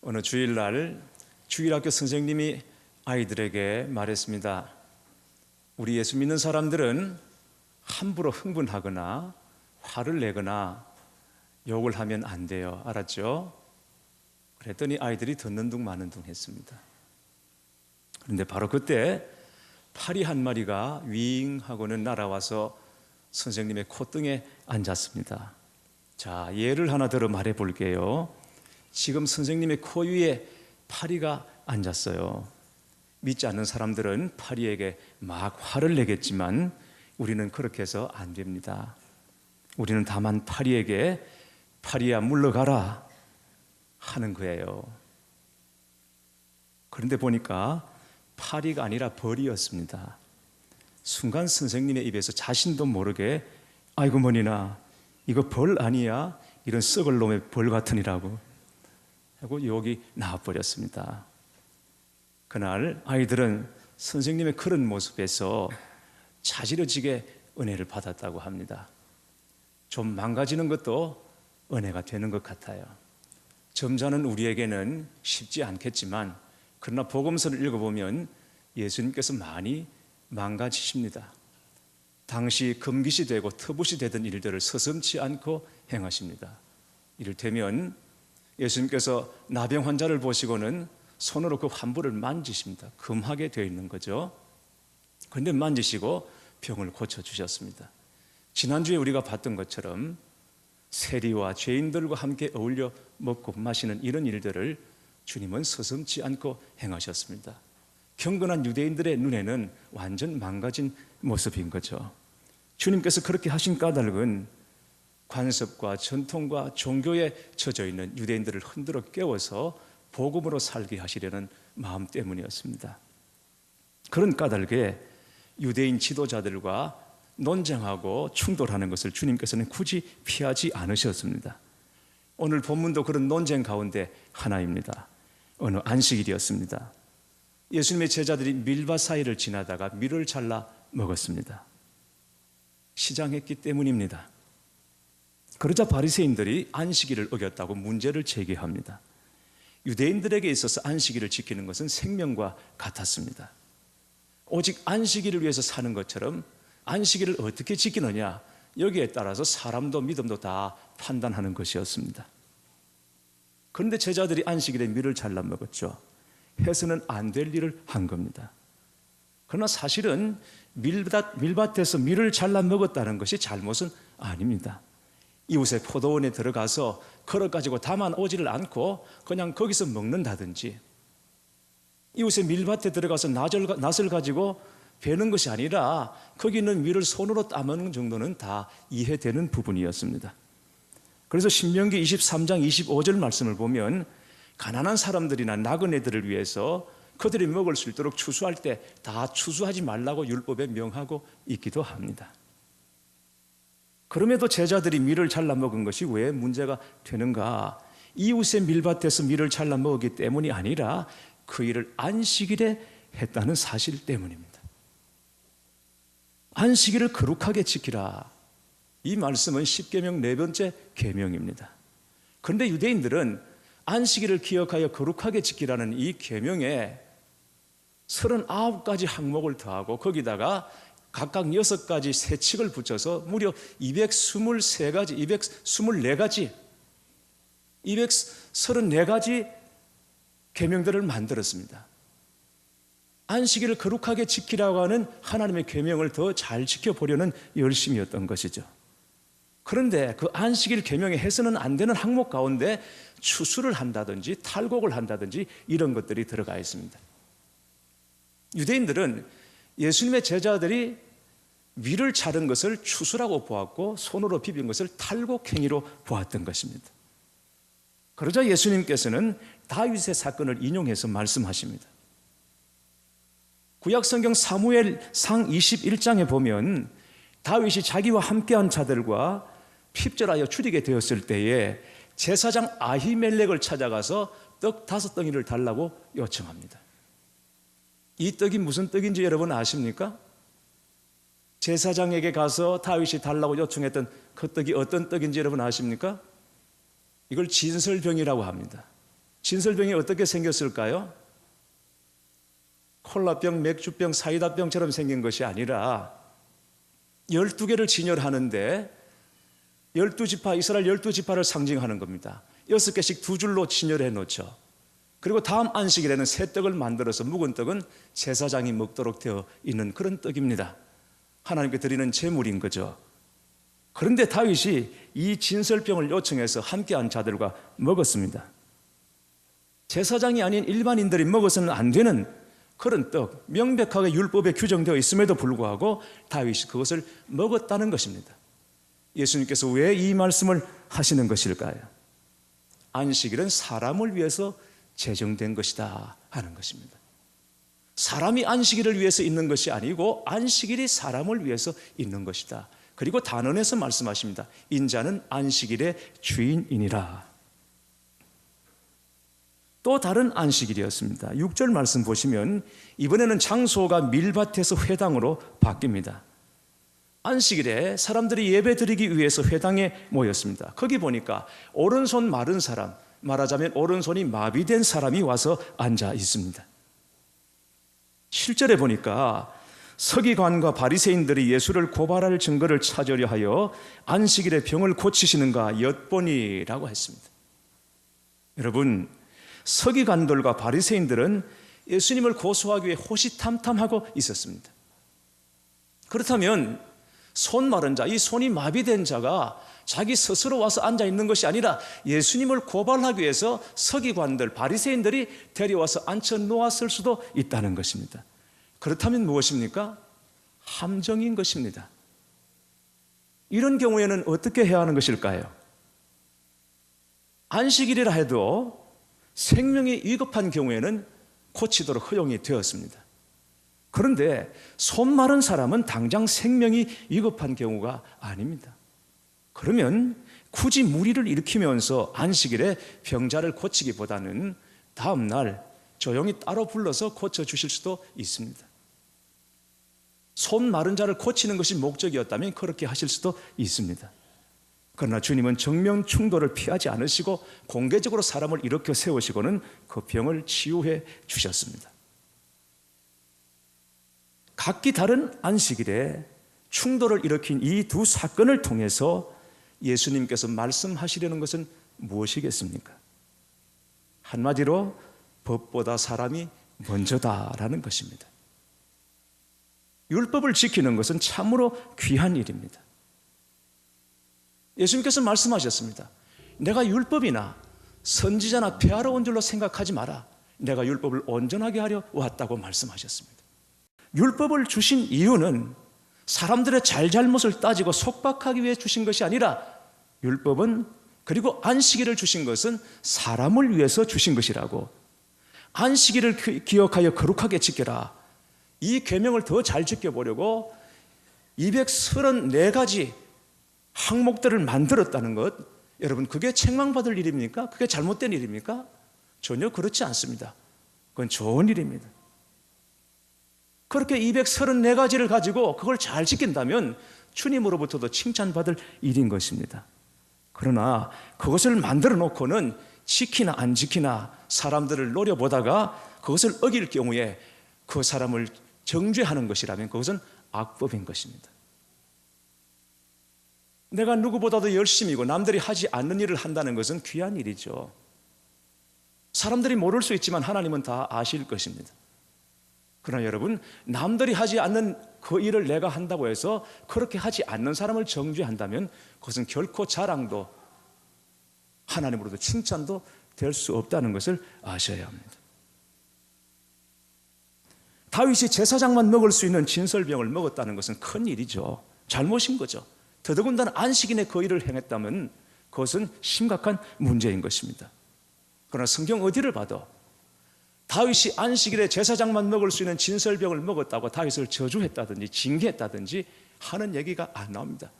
어느 주일날 주일학교 선생님이 아이들에게 말했습니다. 우리 예수 믿는 사람들은 함부로 흥분하거나 화를 내거나 욕을 하면 안 돼요. 알았죠? 그랬더니 아이들이 듣는 둥 마는 둥 했습니다. 그런데 바로 그때 파리 한 마리가 윙 하고는 날아와서 선생님의 콧등에 앉았습니다. 자, 예를 하나 들어 말해 볼게요. 지금 선생님의 코 위에 파리가 앉았어요. 믿지 않는 사람들은 파리에게 막 화를 내겠지만 우리는 그렇게 해서 안 됩니다. 우리는 다만 파리에게 파리야 물러가라 하는 거예요. 그런데 보니까 파리가 아니라 벌이었습니다. 순간 선생님의 입에서 자신도 모르게 아이고 머니나 이거 벌 아니야? 이런 썩을 놈의 벌 같으니라고 하고 욕이 나와버렸습니다. 그날 아이들은 선생님의 그런 모습에서 자지러지게 은혜를 받았다고 합니다. 좀 망가지는 것도 은혜가 되는 것 같아요. 점잖은 우리에게는 쉽지 않겠지만 그러나 복음서를 읽어보면 예수님께서 많이 망가지십니다. 당시 금깃이 되고 터붓이 되던 일들을 서슴지 않고 행하십니다. 이를테면 예수님께서 나병 환자를 보시고는 손으로 그 환부를 만지십니다. 금하게 되어 있는 거죠. 그런데 만지시고 병을 고쳐주셨습니다. 지난주에 우리가 봤던 것처럼 세리와 죄인들과 함께 어울려 먹고 마시는 이런 일들을 주님은 서슴지 않고 행하셨습니다. 경건한 유대인들의 눈에는 완전 망가진 모습인 거죠. 주님께서 그렇게 하신 까닭은 관습과 전통과 종교에 젖어 있는 유대인들을 흔들어 깨워서 복음으로 살게 하시려는 마음 때문이었습니다. 그런 까닭에 유대인 지도자들과 논쟁하고 충돌하는 것을 주님께서는 굳이 피하지 않으셨습니다. 오늘 본문도 그런 논쟁 가운데 하나입니다. 어느 안식일이었습니다. 예수님의 제자들이 밀밭 사이를 지나다가 밀을 잘라 먹었습니다. 시장했기 때문입니다. 그러자 바리새인들이 안식일을 어겼다고 문제를 제기합니다. 유대인들에게 있어서 안식일을 지키는 것은 생명과 같았습니다. 오직 안식일을 위해서 사는 것처럼 안식일을 어떻게 지키느냐, 여기에 따라서 사람도 믿음도 다 판단하는 것이었습니다. 그런데 제자들이 안식일에 밀을 잘라 먹었죠. 해서는 안 될 일을 한 겁니다. 그러나 사실은 밀밭에서 밀을 잘라 먹었다는 것이 잘못은 아닙니다. 이웃의 포도원에 들어가서 걸어가지고 담아오지를 않고 그냥 거기서 먹는다든지, 이웃의 밀밭에 들어가서 낫을 가지고 베는 것이 아니라 거기 있는 밀을 손으로 따먹는 정도는 다 이해되는 부분이었습니다. 그래서 신명기 23장 25절 말씀을 보면 가난한 사람들이나 나그네들을 위해서 그들이 먹을 수 있도록 추수할 때 다 추수하지 말라고 율법에 명하고 있기도 합니다. 그럼에도 제자들이 밀을 잘라 먹은 것이 왜 문제가 되는가? 이웃의 밀밭에서 밀을 잘라 먹었기 때문이 아니라 그 일을 안식일에 했다는 사실 때문입니다. 안식일을 거룩하게 지키라. 이 말씀은 십계명 네 번째 계명입니다. 그런데 유대인들은 안식일을 기억하여 거룩하게 지키라는 이 계명에 39가지 항목을 더하고 거기다가 각각 6가지 세칙을 붙여서 무려 224가지, 224가지, 234가지 계명들을 만들었습니다. 안식일을 거룩하게 지키라고 하는 하나님의 계명을 더 잘 지켜보려는 열심이었던 것이죠. 그런데 그 안식일 계명에 해서는 안 되는 항목 가운데 추수를 한다든지 탈곡을 한다든지 이런 것들이 들어가 있습니다. 유대인들은 예수님의 제자들이 밀을 자른 것을 추수라고 보았고 손으로 비빈 것을 탈곡행위로 보았던 것입니다. 그러자 예수님께서는 다윗의 사건을 인용해서 말씀하십니다. 구약성경 사무엘상 21장에 보면 다윗이 자기와 함께한 자들과 핍절하여 줄이게 되었을 때에 제사장 아히멜렉을 찾아가서 떡 5덩이를 달라고 요청합니다. 이 떡이 무슨 떡인지 여러분 아십니까? 제사장에게 가서 다윗이 달라고 요청했던 그 떡이 어떤 떡인지 여러분 아십니까? 이걸 진설병이라고 합니다. 진설병이 어떻게 생겼을까요? 콜라병, 맥주병, 사이다병처럼 생긴 것이 아니라 12개를 진열하는데 12지파, 이스라엘 12지파를 상징하는 겁니다. 6개씩 두 줄로 진열해 놓죠. 그리고 다음 안식일에는 새 떡을 만들어서 묵은 떡은 제사장이 먹도록 되어 있는 그런 떡입니다. 하나님께 드리는 제물인 거죠. 그런데 다윗이 이 진설병을 요청해서 함께한 자들과 먹었습니다. 제사장이 아닌 일반인들이 먹어서는 안 되는 그런 떡, 명백하게 율법에 규정되어 있음에도 불구하고 다윗이 그것을 먹었다는 것입니다. 예수님께서 왜 이 말씀을 하시는 것일까요? 안식일은 사람을 위해서 제정된 것이다 하는 것입니다. 사람이 안식일을 위해서 있는 것이 아니고 안식일이 사람을 위해서 있는 것이다. 그리고 단언해서 말씀하십니다. 인자는 안식일의 주인이니라. 또 다른 안식일이었습니다. 6절 말씀 보시면 이번에는 장소가 밀밭에서 회당으로 바뀝니다. 안식일에 사람들이 예배 드리기 위해서 회당에 모였습니다. 거기 보니까 오른손 마른 사람, 말하자면 오른손이 마비된 사람이 와서 앉아 있습니다. 실제로 보니까 서기관과 바리새인들이 예수를 고발할 증거를 찾으려 하여 안식일에 병을 고치시는가 엿보니라고 했습니다. 여러분, 서기관들과 바리새인들은 예수님을 고소하기 위해 호시탐탐하고 있었습니다. 그렇다면 손 마른 자, 이 손이 마비된 자가 자기 스스로 와서 앉아 있는 것이 아니라 예수님을 고발하기 위해서 서기관들, 바리새인들이 데려와서 앉혀 놓았을 수도 있다는 것입니다. 그렇다면 무엇입니까? 함정인 것입니다. 이런 경우에는 어떻게 해야 하는 것일까요? 안식일이라 해도 생명이 위급한 경우에는 고치도록 허용이 되었습니다. 그런데 손 마른 사람은 당장 생명이 위급한 경우가 아닙니다. 그러면 굳이 무리를 일으키면서 안식일에 병자를 고치기보다는 다음 날 조용히 따로 불러서 고쳐주실 수도 있습니다. 손 마른 자를 고치는 것이 목적이었다면 그렇게 하실 수도 있습니다. 그러나 주님은 정면 충돌을 피하지 않으시고 공개적으로 사람을 일으켜 세우시고는 그 병을 치유해 주셨습니다. 각기 다른 안식일에 충돌을 일으킨 이 두 사건을 통해서 예수님께서 말씀하시려는 것은 무엇이겠습니까? 한마디로 법보다 사람이 먼저다라는 것입니다. 율법을 지키는 것은 참으로 귀한 일입니다. 예수님께서 말씀하셨습니다. 내가 율법이나 선지자나 폐하러 온 줄로 생각하지 마라. 내가 율법을 온전하게 하려 왔다고 말씀하셨습니다. 율법을 주신 이유는 사람들의 잘잘못을 따지고 속박하기 위해 주신 것이 아니라 율법은 그리고 안식일을 주신 것은 사람을 위해서 주신 것이라고, 안식일을 기억하여 거룩하게 지켜라. 이 계명을 더 잘 지켜보려고 234가지 항목들을 만들었다는 것, 여러분 그게 책망받을 일입니까? 그게 잘못된 일입니까? 전혀 그렇지 않습니다. 그건 좋은 일입니다. 그렇게 234가지를 가지고 그걸 잘 지킨다면 주님으로부터도 칭찬받을 일인 것입니다. 그러나 그것을 만들어 놓고는 지키나 안 지키나 사람들을 노려보다가 그것을 어길 경우에 그 사람을 정죄하는 것이라면 그것은 악법인 것입니다. 내가 누구보다도 열심이고 남들이 하지 않는 일을 한다는 것은 귀한 일이죠. 사람들이 모를 수 있지만 하나님은 다 아실 것입니다. 그러나 여러분, 남들이 하지 않는 그 일을 내가 한다고 해서 그렇게 하지 않는 사람을 정죄한다면 그것은 결코 자랑도 하나님으로도 칭찬도 될 수 없다는 것을 아셔야 합니다. 다윗이 제사장만 먹을 수 있는 진설병을 먹었다는 것은 큰 일이죠. 잘못인 거죠. 더더군다나 안식일에 그 일을 행했다면 그것은 심각한 문제인 것입니다. 그러나 성경 어디를 봐도 다윗이 안식일에 제사장만 먹을 수 있는 진설병을 먹었다고 다윗을 저주했다든지 징계했다든지 하는 얘기가 안 나옵니다.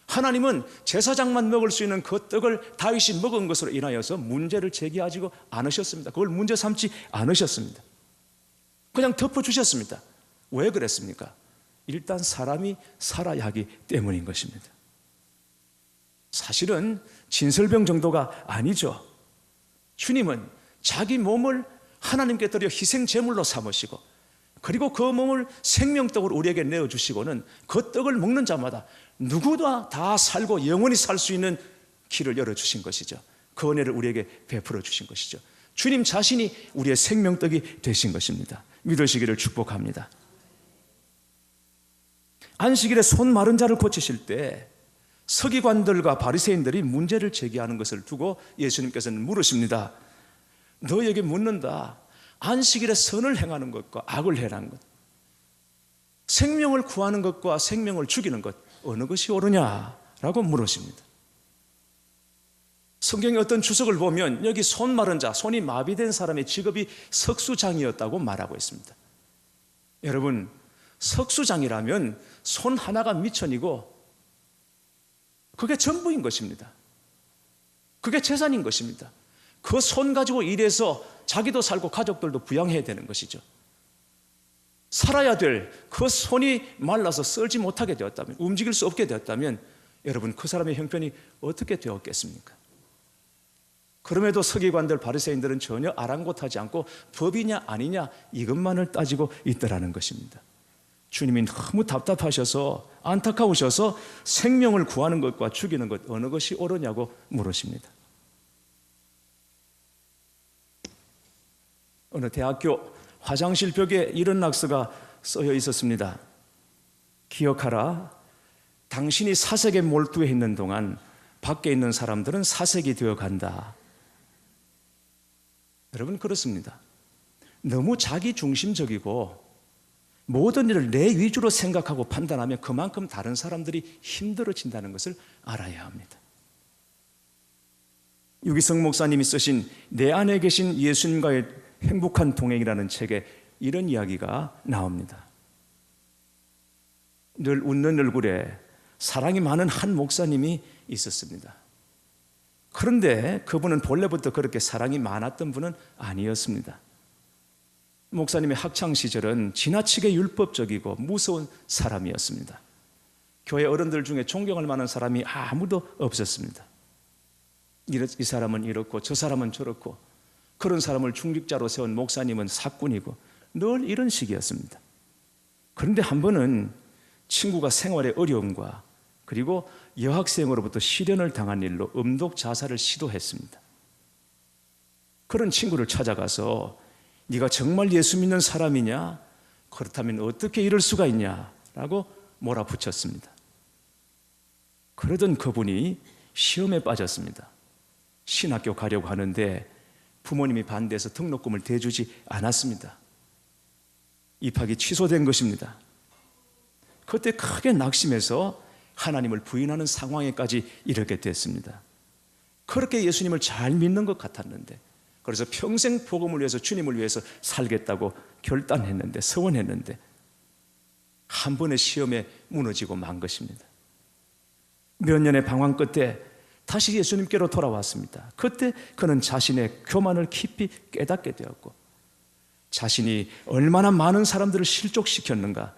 하나님은 제사장만 먹을 수 있는 그 떡을 다윗이 먹은 것으로 인하여서 문제를 제기하지 않으셨습니다. 그걸 문제 삼지 않으셨습니다. 그냥 덮어주셨습니다. 왜 그랬습니까? 일단 사람이 살아야 하기 때문인 것입니다. 사실은 진설병 정도가 아니죠. 주님은 자기 몸을 하나님께 드려 희생 제물로 삼으시고, 그리고 그 몸을 생명떡으로 우리에게 내어주시고는 그 떡을 먹는 자마다 누구나 다 살고 영원히 살 수 있는 길을 열어주신 것이죠. 그 은혜를 우리에게 베풀어 주신 것이죠. 주님 자신이 우리의 생명떡이 되신 것입니다. 믿으시기를 축복합니다. 안식일에 손 마른 자를 고치실 때 서기관들과 바리새인들이 문제를 제기하는 것을 두고 예수님께서는 물으십니다. 너에게 묻는다. 안식일에 선을 행하는 것과 악을 행하는 것, 생명을 구하는 것과 생명을 죽이는 것, 어느 것이 옳으냐라고 물으십니다. 성경의 어떤 주석을 보면 여기 손 마른 자, 손이 마비된 사람의 직업이 석수장이었다고 말하고 있습니다. 여러분, 석수장이라면 손 하나가 미천이고 그게 전부인 것입니다. 그게 재산인 것입니다. 그 손 가지고 일해서 자기도 살고 가족들도 부양해야 되는 것이죠. 살아야 될 그 손이 말라서 썰지 못하게 되었다면, 움직일 수 없게 되었다면 여러분, 그 사람의 형편이 어떻게 되었겠습니까? 그럼에도 서기관들, 바리새인들은 전혀 아랑곳하지 않고 법이냐 아니냐 이것만을 따지고 있더라는 것입니다. 주님이 너무 답답하셔서 안타까우셔서 생명을 구하는 것과 죽이는 것 어느 것이 옳으냐고 물으십니다. 어느 대학교 화장실 벽에 이런 낙서가 써여 있었습니다. 기억하라. 당신이 사색에 몰두해 있는 동안 밖에 있는 사람들은 사색이 되어 간다. 여러분, 그렇습니다. 너무 자기중심적이고 모든 일을 내 위주로 생각하고 판단하면 그만큼 다른 사람들이 힘들어진다는 것을 알아야 합니다. 유기성 목사님이 쓰신 내 안에 계신 예수님과의 행복한 동행이라는 책에 이런 이야기가 나옵니다. 늘 웃는 얼굴에 사랑이 많은 한 목사님이 있었습니다. 그런데 그분은 본래부터 그렇게 사랑이 많았던 분은 아니었습니다. 목사님의 학창시절은 지나치게 율법적이고 무서운 사람이었습니다. 교회 어른들 중에 존경할 만한 사람이 아무도 없었습니다. 이 사람은 이렇고 저 사람은 저렇고, 그런 사람을 중직자로 세운 목사님은 사꾼이고 늘 이런 식이었습니다. 그런데 한 번은 친구가 생활의 어려움과 그리고 여학생으로부터 시련을 당한 일로 음독 자살을 시도했습니다. 그런 친구를 찾아가서 네가 정말 예수 믿는 사람이냐? 그렇다면 어떻게 이럴 수가 있냐? 라고 몰아붙였습니다. 그러던 그분이 시험에 빠졌습니다. 신학교 가려고 하는데 부모님이 반대해서 등록금을 대주지 않았습니다. 입학이 취소된 것입니다. 그때 크게 낙심해서 하나님을 부인하는 상황에까지 이르게 됐습니다. 그렇게 예수님을 잘 믿는 것 같았는데, 그래서 평생 복음을 위해서, 주님을 위해서 살겠다고 결단했는데, 서원했는데 한 번의 시험에 무너지고 만 것입니다. 몇 년의 방황 끝에 다시 예수님께로 돌아왔습니다. 그때 그는 자신의 교만을 깊이 깨닫게 되었고 자신이 얼마나 많은 사람들을 실족시켰는가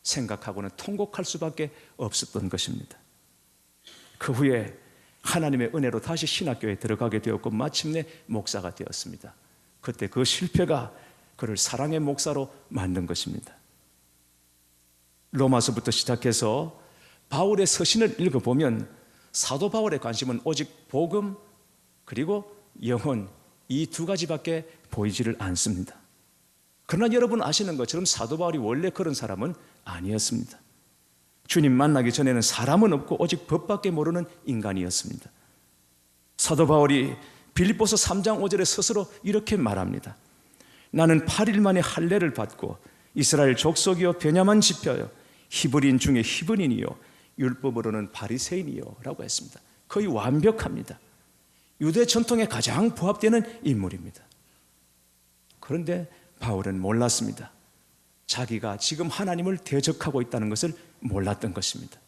생각하고는 통곡할 수밖에 없었던 것입니다. 그 후에 하나님의 은혜로 다시 신학교에 들어가게 되었고 마침내 목사가 되었습니다. 그때 그 실패가 그를 사랑의 목사로 만든 것입니다. 로마서부터 시작해서 바울의 서신을 읽어보면 사도 바울의 관심은 오직 복음 그리고 영혼, 이 두 가지밖에 보이지를 않습니다. 그러나 여러분 아시는 것처럼 사도 바울이 원래 그런 사람은 아니었습니다. 주님 만나기 전에는 사람은 없고 오직 법밖에 모르는 인간이었습니다. 사도 바울이 빌립보서 3장 5절에 스스로 이렇게 말합니다. 나는 8일 만에 할례를 받고 이스라엘 족속이요 베냐민 지파요 히브리인 중에 히브리인이요 율법으로는 바리새인이요 라고 했습니다. 거의 완벽합니다. 유대 전통에 가장 부합되는 인물입니다. 그런데 바울은 몰랐습니다. 자기가 지금 하나님을 대적하고 있다는 것을 몰랐던 것입니다.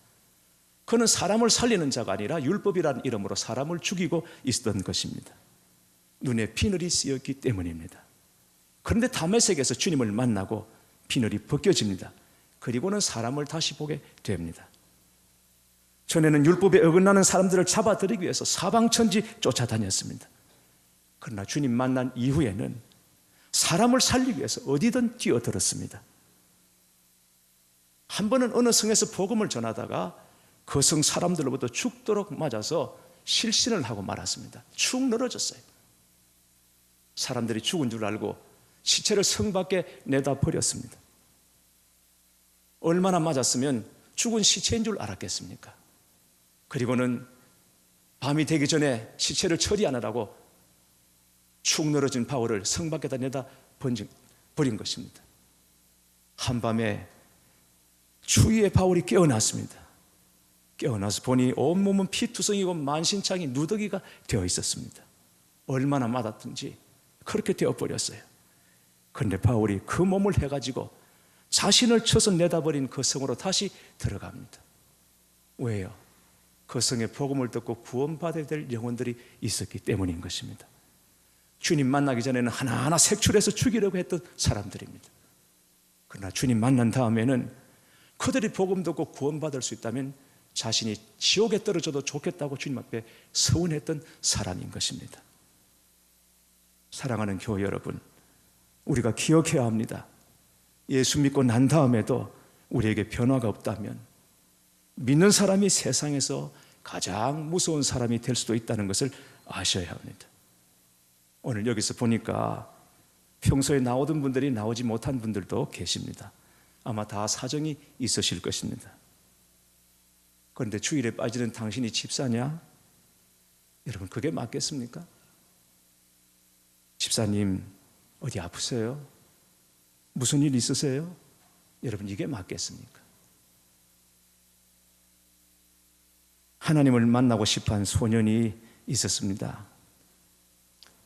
그는 사람을 살리는 자가 아니라 율법이라는 이름으로 사람을 죽이고 있었던 것입니다. 눈에 비늘이 쓰였기 때문입니다. 그런데 다메섹에서 주님을 만나고 비늘이 벗겨집니다. 그리고는 사람을 다시 보게 됩니다. 전에는 율법에 어긋나는 사람들을 잡아들이기 위해서 사방천지 쫓아다녔습니다. 그러나 주님 만난 이후에는 사람을 살리기 위해서 어디든 뛰어들었습니다. 한 번은 어느 성에서 복음을 전하다가 그 성 사람들로부터 죽도록 맞아서 실신을 하고 말았습니다. 축 늘어졌어요. 사람들이 죽은 줄 알고 시체를 성 밖에 내다 버렸습니다. 얼마나 맞았으면 죽은 시체인 줄 알았겠습니까? 그리고는 밤이 되기 전에 시체를 처리하느라고 축 늘어진 바울을 성 밖에다 내다 버린 것입니다. 한밤에 추위에 바울이 깨어났습니다. 깨어나서 보니 온몸은 피투성이고 만신창이 누더기가 되어 있었습니다. 얼마나 맞았든지 그렇게 되어버렸어요. 그런데 바울이 그 몸을 해가지고 자신을 쳐서 내다버린 그 성으로 다시 들어갑니다. 왜요? 그 성에 복음을 듣고 구원받아야 될 영혼들이 있었기 때문인 것입니다. 주님 만나기 전에는 하나하나 색출해서 죽이려고 했던 사람들입니다. 그러나 주님 만난 다음에는 그들이 복음 듣고 구원받을 수 있다면 자신이 지옥에 떨어져도 좋겠다고 주님 앞에 서원했던 사람인 것입니다. 사랑하는 교회 여러분, 우리가 기억해야 합니다. 예수 믿고 난 다음에도 우리에게 변화가 없다면 믿는 사람이 세상에서 가장 무서운 사람이 될 수도 있다는 것을 아셔야 합니다. 오늘 여기서 보니까 평소에 나오던 분들이 나오지 못한 분들도 계십니다. 아마 다 사정이 있으실 것입니다. 그런데 주일에 빠지는 당신이 집사냐? 여러분, 그게 맞겠습니까? 집사님, 어디 아프세요? 무슨 일 있으세요? 여러분, 이게 맞겠습니까? 하나님을 만나고 싶어한 소년이 있었습니다.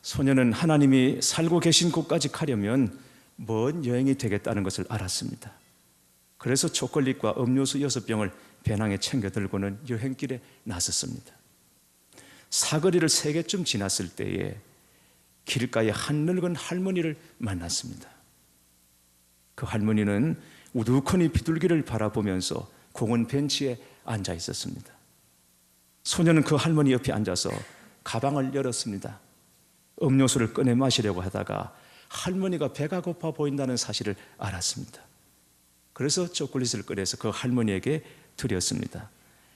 소년은 하나님이 살고 계신 곳까지 가려면 먼 여행이 되겠다는 것을 알았습니다. 그래서 초콜릿과 음료수 6병을 배낭에 챙겨 들고는 여행길에 나섰습니다. 사거리를 3개쯤 지났을 때에 길가에 한 늙은 할머니를 만났습니다. 그 할머니는 우두커니 비둘기를 바라보면서 공원 벤치에 앉아 있었습니다. 소년은 그 할머니 옆에 앉아서 가방을 열었습니다. 음료수를 꺼내 마시려고 하다가 할머니가 배가 고파 보인다는 사실을 알았습니다. 그래서 초콜릿을 꺼내서 그 할머니에게 드렸습니다.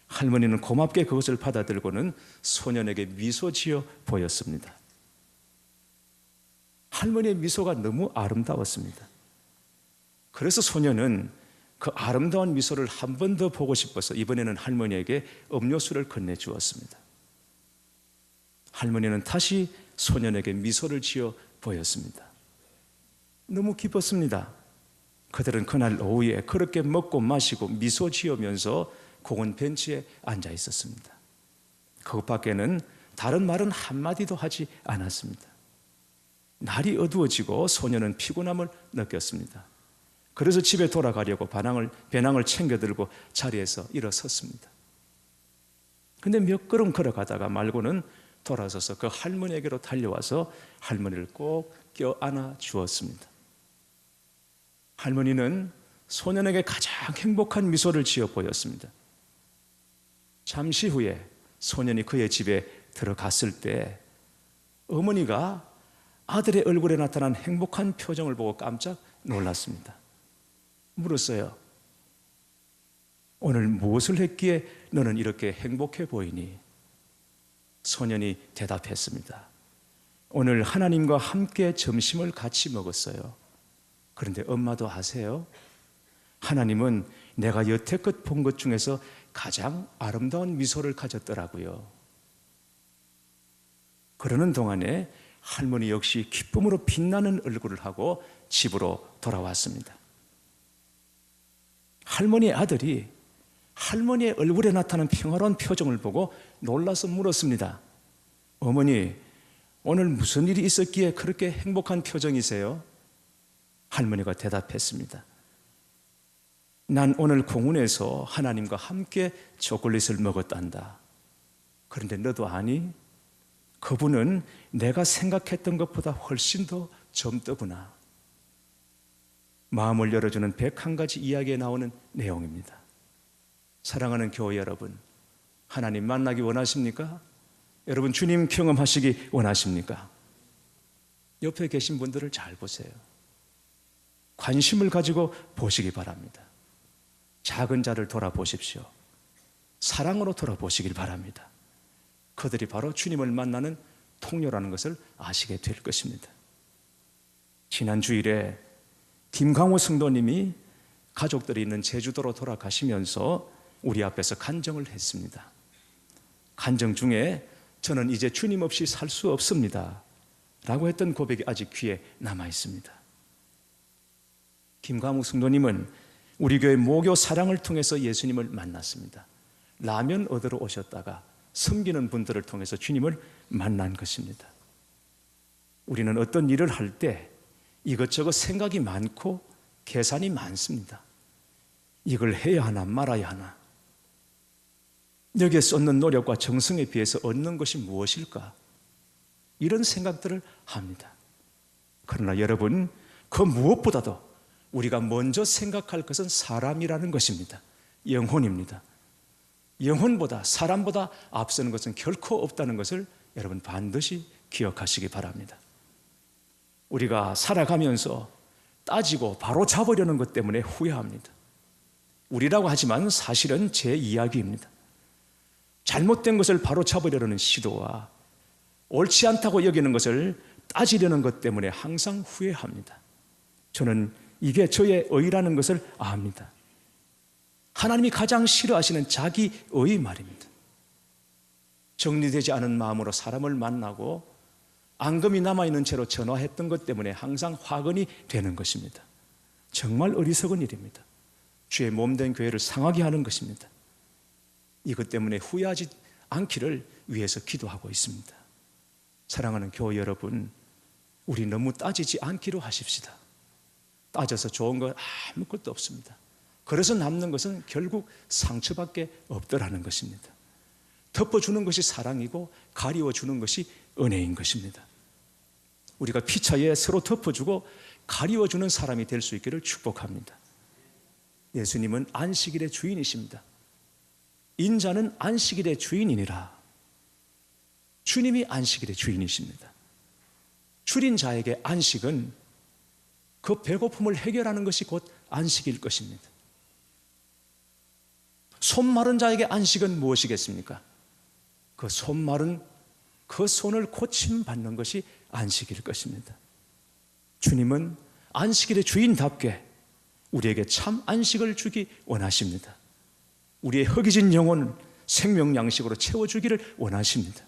할머니는 고맙게 그것을 받아들고는 소년에게 미소 지어 보였습니다. 할머니의 미소가 너무 아름다웠습니다. 그래서 소년은 그 아름다운 미소를 한 번 더 보고 싶어서 이번에는 할머니에게 음료수를 건네주었습니다. 할머니는 다시 소년에게 미소를 지어 보였습니다. 너무 기뻤습니다. 그들은 그날 오후에 그렇게 먹고 마시고 미소 지으면서 공원 벤치에 앉아 있었습니다. 그것 밖에는 다른 말은 한마디도 하지 않았습니다. 날이 어두워지고 소년은 피곤함을 느꼈습니다. 그래서 집에 돌아가려고 배낭을 챙겨 들고 자리에서 일어섰습니다. 근데 몇 걸음 걸어가다가 말고는 돌아서서 그 할머니에게로 달려와서 할머니를 꼭 껴안아 주었습니다. 할머니는 소년에게 가장 행복한 미소를 지어 보였습니다. 잠시 후에 소년이 그의 집에 들어갔을 때 어머니가 아들의 얼굴에 나타난 행복한 표정을 보고 깜짝 놀랐습니다. 물었어요. 오늘 무엇을 했기에 너는 이렇게 행복해 보이니? 소년이 대답했습니다. 오늘 하나님과 함께 점심을 같이 먹었어요. 그런데 엄마도 아세요? 하나님은 내가 여태껏 본 것 중에서 가장 아름다운 미소를 가졌더라고요. 그러는 동안에 할머니 역시 기쁨으로 빛나는 얼굴을 하고 집으로 돌아왔습니다. 할머니의 아들이 할머니의 얼굴에 나타난 평화로운 표정을 보고 놀라서 물었습니다. 어머니, 오늘 무슨 일이 있었기에 그렇게 행복한 표정이세요? 할머니가 대답했습니다. 난 오늘 공원에서 하나님과 함께 초콜릿을 먹었단다. 그런데 너도 아니? 그분은 내가 생각했던 것보다 훨씬 더 젊더구나. 마음을 열어주는 101가지 이야기에 나오는 내용입니다. 사랑하는 교회 여러분, 하나님 만나기 원하십니까? 여러분 주님 경험하시기 원하십니까? 옆에 계신 분들을 잘 보세요. 관심을 가지고 보시기 바랍니다. 작은 자를 돌아보십시오. 사랑으로 돌아보시길 바랍니다. 그들이 바로 주님을 만나는 통로라는 것을 아시게 될 것입니다. 지난 주일에 김강호 성도님이 가족들이 있는 제주도로 돌아가시면서 우리 앞에서 간증을 했습니다. 간증 중에 저는 이제 주님 없이 살 수 없습니다 라고 했던 고백이 아직 귀에 남아 있습니다. 김강호 성도님은 우리 교회 모교 사랑을 통해서 예수님을 만났습니다. 라면 얻으러 오셨다가 섬기는 분들을 통해서 주님을 만난 것입니다. 우리는 어떤 일을 할 때 이것저것 생각이 많고 계산이 많습니다. 이걸 해야 하나 말아야 하나, 여기에 쏟는 노력과 정성에 비해서 얻는 것이 무엇일까, 이런 생각들을 합니다. 그러나 여러분, 그 무엇보다도 우리가 먼저 생각할 것은 사람이라는 것입니다. 영혼입니다. 영혼보다, 사람보다 앞서는 것은 결코 없다는 것을 여러분 반드시 기억하시기 바랍니다. 우리가 살아가면서 따지고 바로 잡으려는 것 때문에 후회합니다. 우리라고 하지만 사실은 제 이야기입니다. 잘못된 것을 바로 잡으려는 시도와 옳지 않다고 여기는 것을 따지려는 것 때문에 항상 후회합니다. 저는 이게 저의 의라는 것을 압니다. 하나님이 가장 싫어하시는 자기의 말입니다. 정리되지 않은 마음으로 사람을 만나고 앙금이 남아있는 채로 전화했던 것 때문에 항상 화근이 되는 것입니다. 정말 어리석은 일입니다. 주의 몸된 교회를 상하게 하는 것입니다. 이것 때문에 후회하지 않기를 위해서 기도하고 있습니다. 사랑하는 교회 여러분, 우리 너무 따지지 않기로 하십시다. 따져서 좋은 건 아무것도 없습니다. 그래서 남는 것은 결국 상처밖에 없더라는 것입니다. 덮어주는 것이 사랑이고 가리워주는 것이 은혜인 것입니다. 우리가 피차에 서로 덮어주고 가리워주는 사람이 될 수 있기를 축복합니다. 예수님은 안식일의 주인이십니다. 인자는 안식일의 주인이니라. 주님이 안식일의 주인이십니다. 줄인 자에게 안식은 그 배고픔을 해결하는 것이 곧 안식일 것입니다. 손 마른 자에게 안식은 무엇이겠습니까? 그 손 마른 그 손을 고침받는 것이 안식일 것입니다. 주님은 안식일의 주인답게 우리에게 참 안식을 주기 원하십니다. 우리의 허기진 영혼을 생명 양식으로 채워주기를 원하십니다.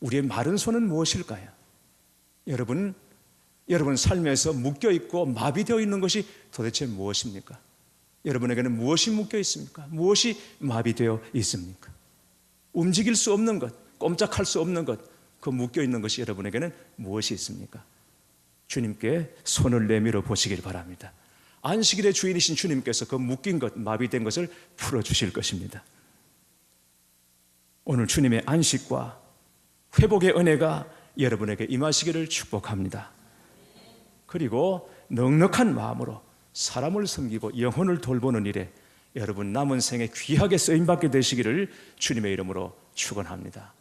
우리의 마른 손은 무엇일까요? 여러분 삶에서 묶여있고 마비되어 있는 것이 도대체 무엇입니까? 여러분에게는 무엇이 묶여 있습니까? 무엇이 마비되어 있습니까? 움직일 수 없는 것, 꼼짝할 수 없는 것, 그 묶여 있는 것이 여러분에게는 무엇이 있습니까? 주님께 손을 내밀어 보시길 바랍니다. 안식일의 주인이신 주님께서 그 묶인 것, 마비된 것을 풀어주실 것입니다. 오늘 주님의 안식과 회복의 은혜가 여러분에게 임하시기를 축복합니다. 그리고 넉넉한 마음으로 사람을 섬기고 영혼을 돌보는 일에 여러분 남은 생에 귀하게 쓰임받게 되시기를 주님의 이름으로 축원합니다.